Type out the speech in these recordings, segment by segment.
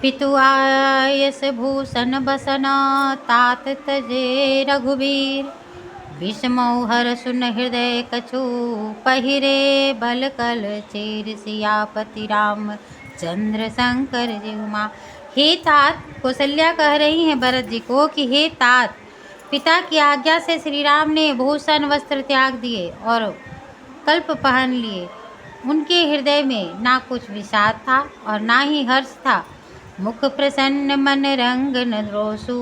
पितु आयस भूषण बसन तात तजे रघुवीर। विषमौ हर सुन हृदय कछु पहिरे बल कल चेर सियापति राम चंद्र शंकर जिहुमा। हे तात, कौशल्या कह रही हैं भरत जी को कि हे तात, पिता की आज्ञा से श्री राम ने भूषण वस्त्र त्याग दिए और कल्प पहन लिए। उनके हृदय में ना कुछ विषाद था और ना ही हर्ष था। मुख प्रसन्न मन रंग न रोसु,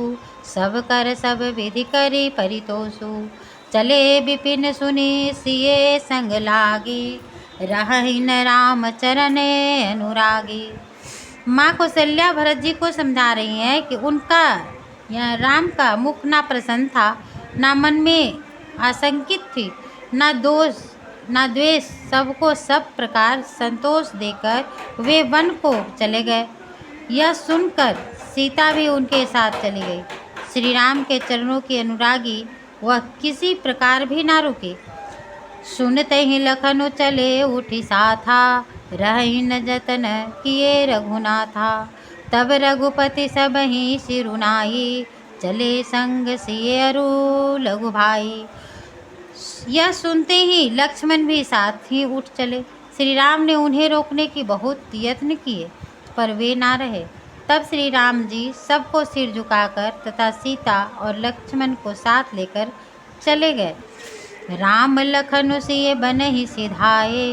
सब कर सब विधि करी परितोषु। चले विपिन सुनि सिए संग लागे, रहहि न राम चरणे अनुरागी। माँ कौशल्या भरत जी को समझा रही हैं कि उनका या राम का मुख ना प्रसन्न था, ना मन में आशंकित थी, ना दोष ना द्वेष। सबको सब प्रकार संतोष देकर वे वन को चले गए। यह सुनकर सीता भी उनके साथ चली गई। श्री राम के चरणों की अनुरागी वह किसी प्रकार भी ना रुके। सुनते ही लखन चले उठी साथा, रही न जतन किए रघुनाथा। तब रघुपति सब ही सिरुनाई, चले संग सिए अरु लघु भाई। यह सुनते ही लक्ष्मण भी साथ ही उठ चले। श्री राम ने उन्हें रोकने की बहुत यत्न किए, पर वे ना रहे। तब श्री राम जी सबको सिर झुकाकर तथा सीता और लक्ष्मण को साथ लेकर चले गए। राम लखन सिए बनहि सिधाए,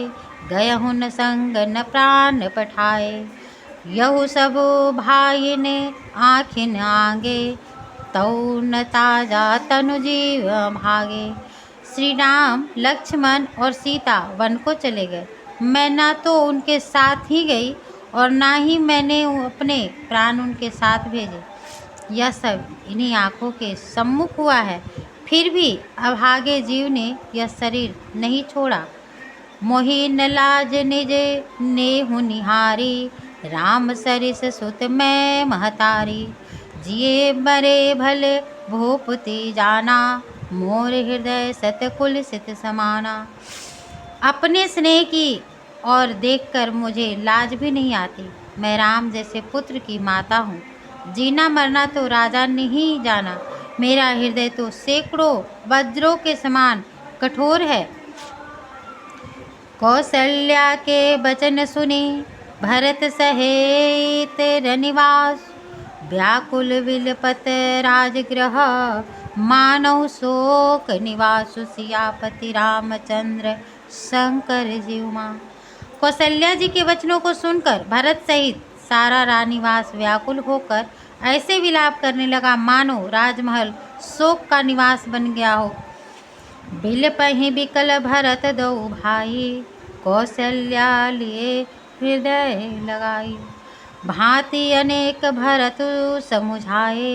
गयहु न संग न प्राण पठाए। यहु सब भाई ने आँखिन आगे, तौ न ताजा तनु जीव भागे। श्री राम लक्ष्मण और सीता वन को चले गए। मैं ना तो उनके साथ ही गई और ना ही मैंने अपने प्राण उनके साथ भेजे। यह सब इन्हीं आँखों के सम्मुख हुआ है, फिर भी अभागे जीव ने यह शरीर नहीं छोड़ा। मोहि न लाज निज नेहु निहारी, राम सरिस सुत मैं महतारी। जिए मरे भल भूपति जाना, मोर हृदय सतकुल सित समाना। अपने स्नेह की और देखकर मुझे लाज भी नहीं आती। मैं राम जैसे पुत्र की माता हूँ। जीना मरना तो राजा ने ही जाना। मेरा हृदय तो सैकड़ों वज्रों के समान कठोर है। कौशल्या के वचन सुनी, भरत सहित रनिवास। व्याकुल विलपत राजगृह, मानव शोक निवासु। सियापति रामचंद्र शंकर जीवमा। कौशल्या जी के वचनों को सुनकर भरत सहित सारा रानीवास व्याकुल होकर ऐसे विलाप करने लगा मानो राजमहल शोक का निवास बन गया हो। बिलपहि बिकल भरत दो भाई, कौशल्या लिए हृदय लगाई। भांति अनेक भरत समुझाए,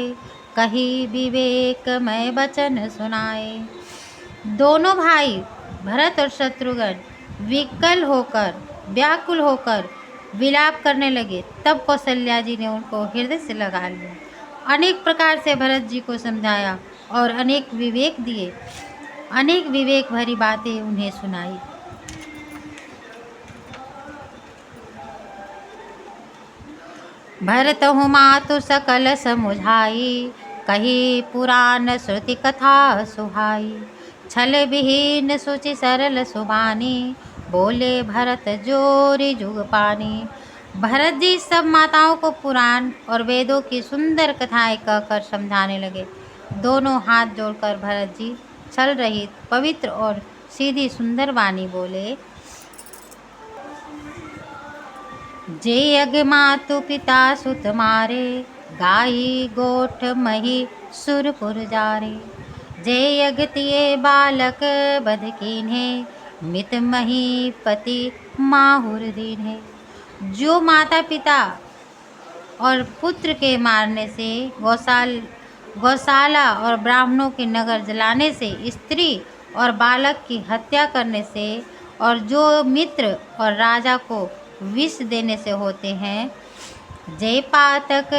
कही विवेक मैं वचन सुनाए। दोनों भाई भरत और शत्रुघ्न विकल होकर व्याकुल होकर विलाप करने लगे। तब कौशल्या जी ने उनको हृदय से लगा लिया, अनेक प्रकार से भरत जी को समझाया और अनेक विवेक दिए, अनेक विवेक भरी बातें उन्हें सुनाई। भरतहु मातु सकल समुझाई, कही पुराण श्रुति कथा सुहाई। छल विहीन सुचि सरल सुबानी, बोले भरत जोरी जुग पानी। भरत जी सब माताओं को पुराण और वेदों की सुंदर कथाएं कहकर समझाने लगे। दोनों हाथ जोड़कर भरत जी छल रहित पवित्र और सीधी सुंदर वाणी बोले। जे यज्ञ मातु पिता सुत मारे, गाई गोठ मही सुरपुर जारे। जे यज्ञ तिये बालक बध कीन्हे, मित मही पति माहुर दीन्हे। जो माता पिता और पुत्र के मारने से, गौशाला और ब्राह्मणों के नगर जलाने से, स्त्री और बालक की हत्या करने से, और जो मित्र और राजा को विष देने से होते हैं। जे पातक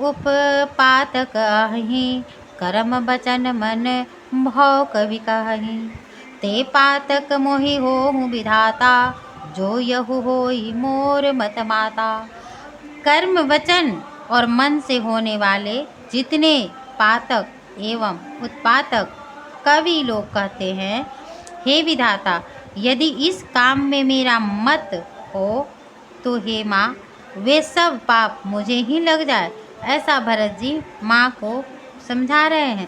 उपपातक अहि, कर्म वचन मन भौ कवि कहि। ते पातक मोहि होहु विधाता, जो यहु होई मोर मत माता। कर्म वचन और मन से होने वाले जितने पातक एवं उत्पातक कवि लोग कहते हैं, हे विधाता, यदि इस काम में मेरा मत हो तो हे माँ, वे सब पाप मुझे ही लग जाए। ऐसा भरत जी माँ को समझा रहे हैं।